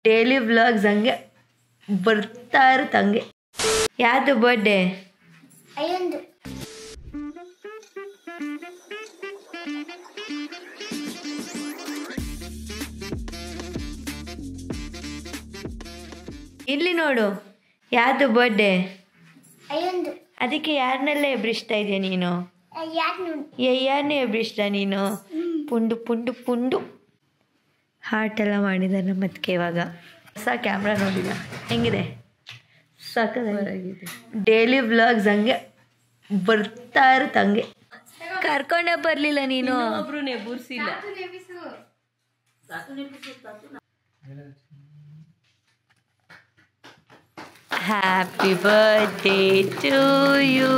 Daily vlogs ಹಂಗೆ ಬರ್ತಾ ಇರುತ್ತಂಗೆ. ಯಾವುದು ಬರ್ಡೇ? ಅಯ್ಯಂದು. ಇಲ್ಲಿ ನೋಡು, ಯಾವುದು ಬರ್ಡೇ? ಅಯ್ಯಂದು. ಅದಕ್ಕೆ ಯಾರನ್ನೆಲ್ಲ ಎಬ್ರಿಸ್ತಾ ಇದೆಯಾ ನೀನು? ಯಾರನ್ನೇ ಎಬ್ರಿಸ್ತಾ ನೀನು? ಪುಂಡು ಪುಂಡು ಪುಂಡು ಹಾರ್ಟ್ ಎಲ್ಲ ಮಾಡಿದ್ದಾರೆ ನಮ್ಮ ಅದಕ್ಕೆ. ಇವಾಗ ಹೊಸ ಕ್ಯಾಮ್ರಾ ನೋಡಿಲ್ಲ, ಹೆಂಗಿದೆ? ಸಾಕಾಗಿದೆ. ಡೈಲಿ ವ್ಲಾಗ್ಸ್ ಹಂಗೆ ಬರ್ತಾ ಇರುತ್ತಂಗೆ. ಕರ್ಕೊಂಡೇ ಬರಲಿಲ್ಲ ನೀನು. ಒಬ್ರು ನೆಬೂರ್ಸಿಲ್ಲ. Happy birthday to you,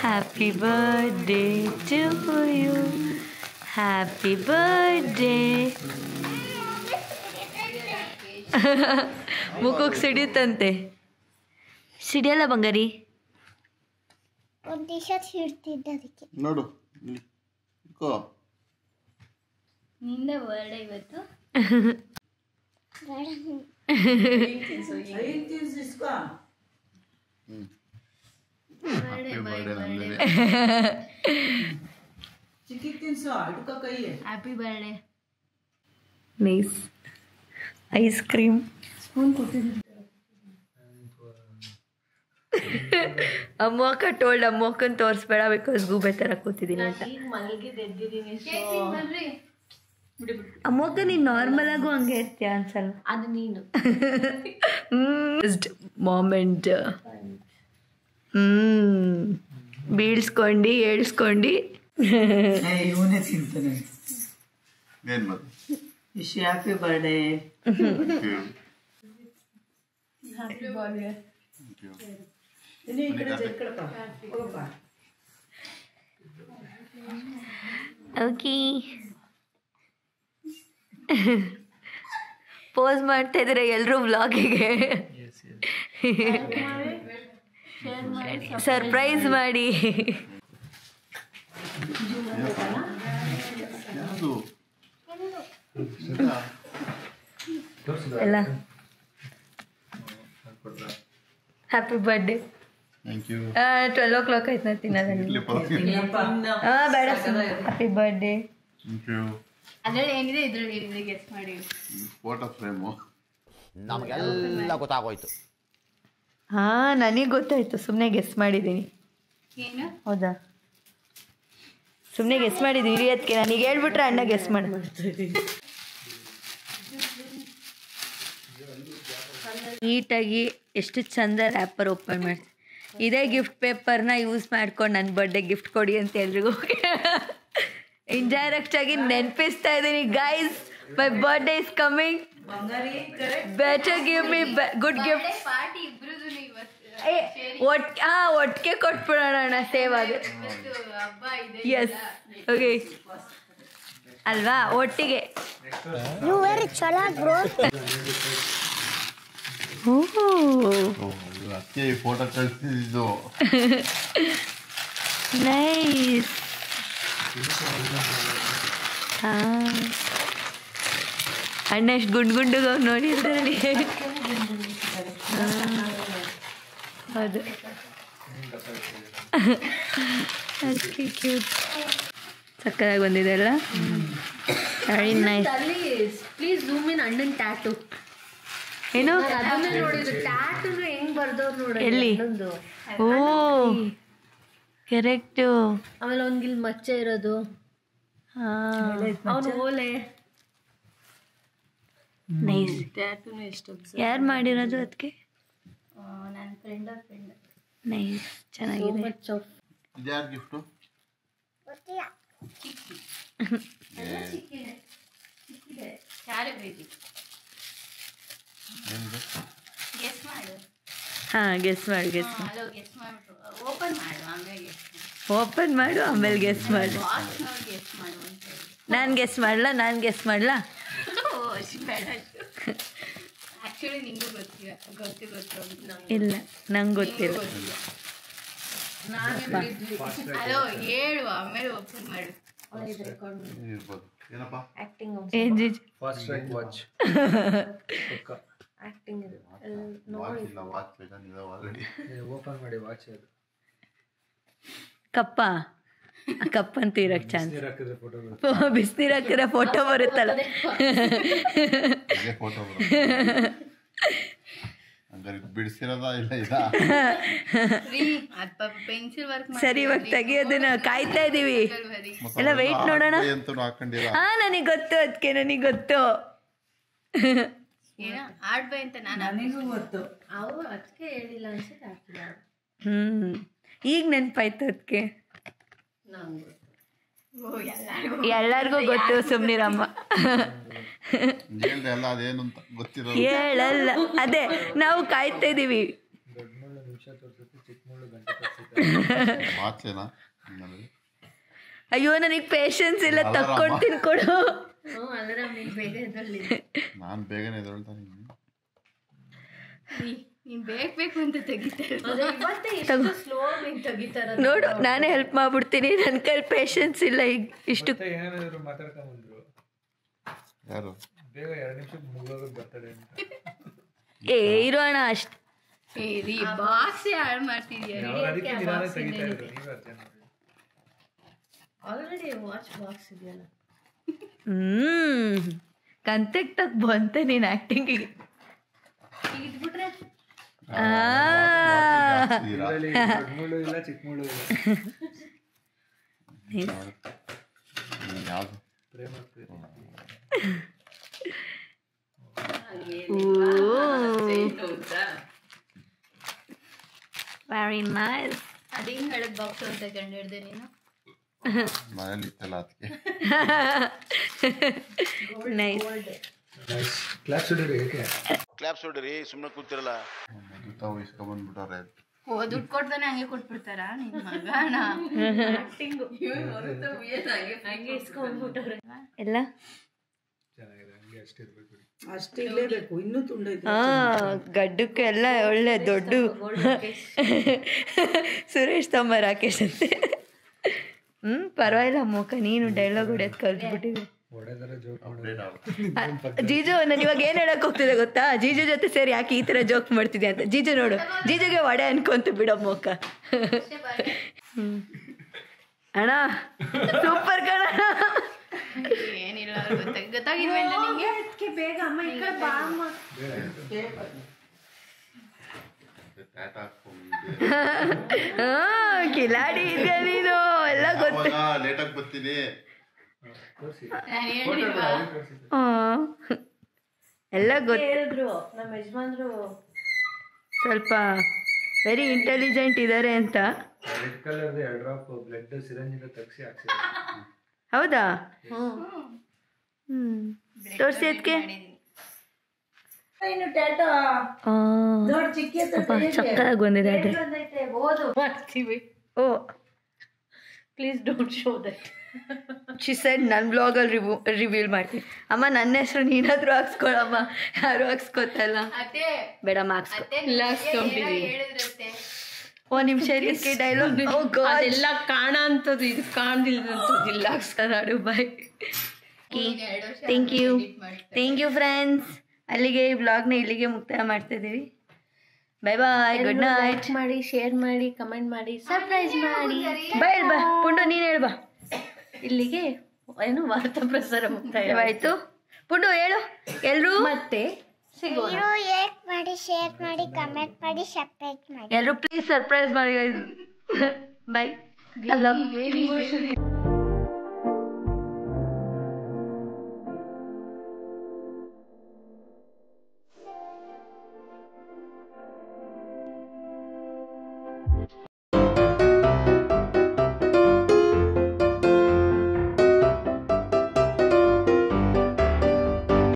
happy birthday to you, happy birthday. ಮುಖಕ್ಕೆ ಸಿಡಿಯುತ್ತಂತೆ. ಸಿಡಿಯಲ್ಲ ಬಂಗಾರಿ? ಒಂದು ಟಿ ಶರ್ಟ್ ಹಿಡ್ತಿದ್ದೆ ಅದಕ್ಕೆ. ನೋಡು ನಿಂದ ಬರ್ಡೇ ಇವತ್ತು. Happy birthday. Nice ice cream. ಅಮ್ಮಕ್ಕ ಟೋಲ್ಡ್ ಅಮ್ಮಕ್ಕನ್ ತೋರಿಸ್ಬೇಡ, ಬಿಕಾಸ್ ಗೂಬೆ ಥರ ಕೂತಿದ್ದೀನಿ ಅಂತ. ಅಮ್ಮಕ್ಕ ನೀನು ನಾರ್ಮಲ್ ಆಗು ಹಂಗೆ ಇರ್ತೀಯ ಅನ್ಸಲ್ಲ? ಅದು ನೀನು. ಮೊಮೆಂಟ್ ಬೀಳ್ಸ್ಕೊಂಡು ಏಳ್ಸ್ಕೊಂಡು ಇವನೇ ತಿಂತಾನೆ. ಏನ್ ಮತ್ತೆ wish happy birthday. Happy birthday. Okay, pose ಮಾಡ್ತಾ ಇದ್ದಾರೆ ಎಲ್ಲರೂ ವ್ಲಾಗಿಗೆ. ಸರ್ಪ್ರೈಸ್ ಮಾಡಿ. ಎಲ್ಲ ಹ್ಯಾಪಿ ಬರ್ಡೇ. 12 o'clock ಆಯ್ತು ನಾ ತಿನ್ನೋದಲ್ಲಿ. ಬೇಡ, ಹ್ಯಾಪಿ ಬರ್ಡೇ. ಅದ್ರಲ್ಲಿ ಏನಿದೆ ಇದ್ರಲ್ಲಿ ಏನಿದೆ ಗೆಸ್ ಮಾಡಿ. ಫೋಟೋ ಫ್ರೇಮು ನಮಗೆಲ್ಲ ಗೊತ್ತಾಗೋಯ್ತು. ಹಾ, ನನಗೆ ಗೊತ್ತಾಯ್ತು, ಸುಮ್ಮನೆ ಗೆಸ್ ಮಾಡಿದ್ದೀನಿ. ಏನು? ಹೌದಾ? ಸುಮ್ಮನೆ ಗೆಸ್ ಮಾಡಿದ್ದೀನಿ ಹಿರಿಯದಕ್ಕೆ. ನನಗೆ ಹೇಳ್ಬಿಟ್ರೆ ಅಣ್ಣ ಗೆಸ್ ಮಾಡಿ. ನೀಟಾಗಿ ಎಷ್ಟು ಚಂದ ರ್ಯಾಪರ್ ಓಪನ್ ಮಾಡ್ತೀನಿ. ಇದೇ ಗಿಫ್ಟ್ ಪೇಪರ್ನ ಯೂಸ್ ಮಾಡ್ಕೊಂಡು ನನ್ನ ಬರ್ಡೇ ಗಿಫ್ಟ್ ಕೊಡಿ ಅಂತ ಎಲ್ರಿಗೂ ಇಂಡೈರೆಕ್ಟ್ ಆಗಿ ನೆನಪಿಸ್ತಾ ಇದ್ದೀನಿ. Guys, my birthday is coming, better give me good gift. ಒಟ್ಟಿಗೆ ಕೊಟ್ಬಿಡೋಣ ಅಣ್ಣ, ಸೇವ್ ಆಗಿ. ಎಸ್, ಓಕೆ ಅಲ್ವಾ, ಒಟ್ಟಿಗೆ. ಫೋಟೋ ಕಳಿಸಿದ್ದು ನೈಸ್. ಅಣ್ಣ ಎಷ್ಟು ಗುಂಡು ನೋಡಿ ಇದರಲ್ಲಿ. ಹೌದು, ಅದಕ್ಕೆ ಕ್ಯೂಟ್, ಸಕ್ಕತ್ತಾಗಿ ಬಂದಿದೆ ಅಲ್ಲ. Very nice. Please zoom in ಅಣ್ಣನ ಟ್ಯಾಟು. ಏನು? ಅದನ್ನೇ ನೋಡಿದ್ರು, ಟ್ಯಾಟು ಹೆಂಗ್ ಬರ್ದವ್ರು ನೋಡಿ. ಎಲ್ಲಿ? ಓ ಕರೆಕ್ಟು. ಆಮೇಲೆ ಅವ್ನಿಗಿಲ್ಲಿ ಮಚ್ಚೆ ಇರೋದು. ಅವನು ಓಲೆ. ನೈಸ್. ಟ್ಯಾಟುನು ಎಷ್ಟು ಯಾರು ಮಾಡಿರೋದು ಅದಕ್ಕೆ? ನನ್ನ ಫ್ರೆಂಡ್. ನೈಸ್, ಚೆನ್ನಾಗಿದೆ. ಇದ್ಯಾರು ಗಿಫ್ಟು? ಹಾಂ, ಗೆಸ್ ಮಾಡು. ಓಪನ್ ಮಾಡು, ಆಮೇಲೆ ಗೆಸ್ ಮಾಡು. ನಾನು ಗೆಸ್ ಮಾಡಲಾ? ಇಲ್ಲ, ನಂಗೆ ಗೊತ್ತಿಲ್ಲ. ಹೇಳು, ಆಮೇಲೆ ಓಪನ್ ಮಾಡು. ಏನಪ್ಪ ಏನ್ jiju fast track watch watch ಇಲ್ಲ ವಾಚ್ ಬೇಕಂದಿಲ್ಲ ಆಲ್ರೆಡಿ ಓಪನ್ ಮಾಡಿ ವಾಚ್ ಅದು ಕಪ್ಪ ಆ ಕಪ್ ಅಂತ ಇರಕ್ ಚಾನ್ಸ್ ನೀರು ಹಾಕಿದ್ರೆ ಫೋಟೋ ಬಿಸಿನೀರು ಹಾಕಿದ್ರೆ ಫೋಟೋ ಬರುತ್ತಲ್ಲ ಇದೇ ಫೋಟೋ ಹಂಗಾರೆ ಬಿಡಿಸಿರೋದ ಇಲ್ಲ ಇದ ಪೆನ್ಸಿಲ್ ವರ್ಕ್ ಸರಿ ಇವಾಗ ತೆಗಿಯೋದನ್ನ ಕಾಯ್ತಾ ಇದೀವಿ ಎಲ್ಲ ವೆಯ್ಟ್ ನೋಡೋಣ ಅಂತೂ ಹಾಕೊಂಡಿರ ಹಾ ನನಗೆ ಗೊತ್ತು ಅದಕ್ಕೆ ನನಗೆ ಗೊತ್ತು ಏನೋ ಆಡ್ಬೈ ಅಂತ ನಾನು ನನಗೂ ಗೊತ್ತು. ಅವರು ಅದಕ್ಕೆ ಹೇಳಿಲ್ಲ ಅನ್ಸುತ್ತೆ ಹಾಕಿಲ್ಲ ಈಗ ನೆನಪಾಯ್ತು ಅದಕ್ಕೆ ನಂಗೆ ಎಲ್ಲರಿಗೂ ಎಲ್ಲರಿಗೂ ಗೊತ್ತು ಸುಮ್ನಿರಮ್ಮ ಹೇಳ್ದೆ ಅಲ್ಲ ಅದೇನು ಅಂತ ಗೊತ್ತಿರೋದು ಹೇಳಲ್ಲ ಅದೇ ನಾವು ಕಾಯ್ತಾ ಇದೀವಿ ದೊಡ್ಡ ಮುಳ್ಳು ನಿಮಿಷ ತೋರಿಸುತ್ತೆ ಚಿಕ್ಕ ಮುಳ್ಳು ಗಂಟೆ ತೋರಿಸುತ್ತೆ ವಾಚೇನಾ ಹಂಗಂದ್ರೆ ಅಯ್ಯೋ ನನಗೆ ಪೇಷನ್ಸ್ ಇಲ್ಲ ತಕ್ಕೊಡ್ತೀನಿ ಕೊಡು ಅಲ್ಲರ ನೀನು ಬೇಗ ಎದ್ರಲ್ಲಿ ನಾನು ಬೇಗನೆ ಎದ್ದೇಳ್ತಾನೆ ನೀನು ಬೇಕು ಅಂತ ತೆಗಿತಾರೆ ಸ್ಲೋ ಆಗಿ ತೆಗಿತಾರ ನೋಡು ನಾನೇ ಹೆಲ್ಪ್ ಮಾಡ್ಬಿಡ್ತೀನಿ ನನ್ನ ಕೈಲಿ ಪೇಷನ್ಸ್ ಇಲ್ಲ ಈಗ ಇಷ್ಟು ಮತ್ತೆ ಏನಾದ್ರು ಮಾತಾಡ್ಕೊಂಡ್ ಬಂದ್ರು ಯಾರು ಬೇಗ 2 ನಿಮಿಷಕ್ಕೆ ಮುಗಿದೋಗೋದು ಬರ್ತಾರೆ ಅಂತ ಏ ಇರೋಣ ಅಷ್ಟು ರೀ ಬಾಕ್ಸ್ ಹಾಳು ಮಾಡ್ತಿದ್ಯಾ ಅವ್ರು ಅದಕ್ಕೆ ನಿಧಾನ ತೆಗಿತಾ ಇದ್ರು ನೀವೇ ಅರ್ಥ ಮಾಡಿ ಆಲ್ರೆಡಿ ವಾಚ್ ಬಾಕ್ಸ್ ಇದೆಯಲ್ಲ ಕಂತೆಕ್ಟಾಗಿ ಬಂತೆ ನೀನು ಆ್ಯಕ್ಟಿಂಗಿಗೆ ಇದ್ಬಿಟ್ರೆ ಇದರಲ್ಲಿ ದೊಡ್ಡ ಮುಳ್ಳು ಇಲ್ಲ ಚಿಕ್ಕ ಮುಳ್ಳು ಇಲ್ಲ ಯಾವ್ದು ಪ್ರೇಮ ವೆರಿ ನೈಸ್ ಅದೇನು ಹೇಳಕ್ ಬಾಕ್ಸ್ ಅಂತ ಕಂಡು ಹಿಡ್ದೆ ನೀನು ಮನೇಲಿ ಇತ್ತಲ್ಲ ಅದಕ್ಕೆ ನೈಸ್ ಕ್ಲಾಸ್ ಹೊಡಿರಿ ಏಕೆ ಕ್ಲಾಪ್ಸ್ ಹೊಡಿರಿ ಸುಮ್ಮನೆ ಕೂತಿರಲ್ಲ ತಾವು ಇಸ್ಕೊಂಡ್ಬಂದ್ಬಿಟ್ಟವ್ರೆ ದುಡ್ಡು ಕೊಡ್ತಾನೆ ಹಂಗೆ ಕೊಟ್ಬಿಡ್ತಾರ ನಿನ್ ಮಗನ ಎಲ್ಲ ಚೆನ್ನಾಗಿದೆ ಹಂಗೆ ಅಷ್ಟೇ ಇರ್ಬೇಕು ಬಿಡಿ ಅಷ್ಟೇ ಇರಲೇಬೇಕು ಇನ್ನೂ ತುಂಡೈತೆ ಗಡ್ಡಕ್ಕೆ ಎಲ್ಲ ಒಳ್ಳೆ ದೊಡ್ಡ ಸುರೇಶ್ ತಮ್ಮ ರಾಕೇಶ್ ಅಂತೆ ಪರವಾಗಿಲ್ಲ ಮೋಕ ನೀನು ಡೈಲಾಗ್ ಹೊಡೆಯೋದು ಕಲ್ತ್ಬಿಟ್ಟಿದ್ವಿ ಒಡೆದರ ಜೋಕ್ ಅಪ್ಡೇಟ್ ಆಗ ಜೀಜು ನಾನು ಇವಾಗ ಏನು ಹೇಳಕ್ ಹೋಗ್ತಿದೆ ಗೊತ್ತಾ ಜೀಜು ಜೊತೆ ಸೇರಿ ಯಾಕೆ ಈ ಥರ ಜೋಕ್ ಮಾಡ್ತಿದ್ದೆ ಅಂತ ಜೀಜು ನೋಡು ಜೀಜುಗೆ ವಡೆ ಅನ್ಕೊಂತ ಬಿಡೋ ಮೋಕ ಅಣ್ಣ ಸೂಪರ್ ಕಣ ಏನಿಲ್ಲ ಗೊತ್ತಾಗಿಲ್ವೇನ ನಿಂಗೆ ಬೇಗ ಅಮ್ಮ ಈ ಕಡೆ ಬಾ ಅಮ್ಮ. ಟ್ಯಾಟ್ ಹಾಕೊಂಡು ಕಿಲಾಡಿ ಇದೆಯಾ ನೀನು ಎಲ್ಲ ಗೊತ್ತು ಲೇಟಾಗಿ ಬರ್ತೀನಿ ತೋರಿಸಿ ನಾನು ಹೇಳಿಲ್ವಾ ಆ, ಎಲ್ಲ ಗೊತ್ತು ನಮ್ಮ ಯಜಮಾನ್ರು ಸ್ವಲ್ಪ ವೆರಿ ಇಂಟೆಲಿಜೆಂಟ್ ಇದ್ದಾರೆ ಅಂತ ರೆಡ್ ಕಲರ್ದು 2 ಡ್ರಾಪ್ ಬ್ಲಡ್ ಸಿರಂಜಿಂದ ತೆಗ್ಸಿ ಹಾಕ್ಸಿದ್ದಾರೆ ಹೌದಾ ತೋರಿಸಿ ಅದಕ್ಕೆ ಇನ್ನು ಟ್ಯಾಟೋ ದೊಡ್ಡ ಚಿಕ್ಕಿ ಸಕ್ಕತ್ತಾಗಿ ಬಂದಿದೆ ಅದು ಬಂದೈತೆ ಓದು ಮಾಡ್ತೀವಿ oh please don't show that she said ನನ್ನ ಬ್ಲಾಗಲ್ಲಿ ರಿವೀಲ್ ಮಾಡ್ತೀನಿ ಅಮ್ಮ ನನ್ನ ಹೆಸರು ನೀನಾದರೂ ಹಾಕ್ಸ್ಕೊಳಮ್ಮ ಯಾರು ಹಾಕ್ಸ್ಕೊತಲ್ಲ ಅತ್ತೆ ಬೇಡಮ್ಮ ಹಾಕ್ಸ್ಕೊ ಅತ್ತೆ ಹೇಳಿದ್ರತ್ತೆ ಒಂದು ನಿಮಿಷ ಇದಕ್ಕೆ ಡೈಲಾಗ್ ಅದೆಲ್ಲ ಕಾಣ ಅಂತದ್ದು ಇದು ಕಾಣ್ದಿಲ್ಲದಂಥದ್ದು ಇಲ್ಲ ಹಾಡು ಬಾಯ್ ಥ್ಯಾಂಕ್ ಯು ಫ್ರೆಂಡ್ಸ್ ಅಲ್ಲಿಗೆ ಈ ಬ್ಲಾಗ್ನ ಇಲ್ಲಿಗೆ ಮುಕ್ತಾಯ ಮಾಡ್ತಿದ್ದೀವಿ ಬೈ ಬಾಯ್ ಗುಡ್ ನೈಟ್ ಮಾಡಿ ಶೇರ್ ಮಾಡಿ ಕಮೆಂಟ್ ಮಾಡಿ ಸರ್ಪ್ರೈಸ್ ಮಾಡಿ ಬಾಯ್ ಬಾ ಪುಂಡು ನೀನು ಹೇಳ್ಬಾ ಇಲ್ಲಿಗೆ ಏನು ವಾರ್ತಾ ಪ್ರಸಾರ ಮುಕ್ತಾಯ ಆಯ್ತು ಪುಂಡು ಹೇಳು ಎಲ್ರೂ ಮತ್ತೆ ಸಿಗೋಣ ಲೈಕ್ ಮಾಡಿ ಶೇರ್ ಮಾಡಿ ಕಮೆಂಟ್ ಮಾಡಿ ಸಬ್ಸ್ಕ್ರೈಬ್ ಮಾಡಿ ಎಲ್ರೂ ಪ್ಲೀಸ್ ಸರ್ಪ್ರೈಸ್ ಮಾಡಿ ಬೈ ಐ ಲವ್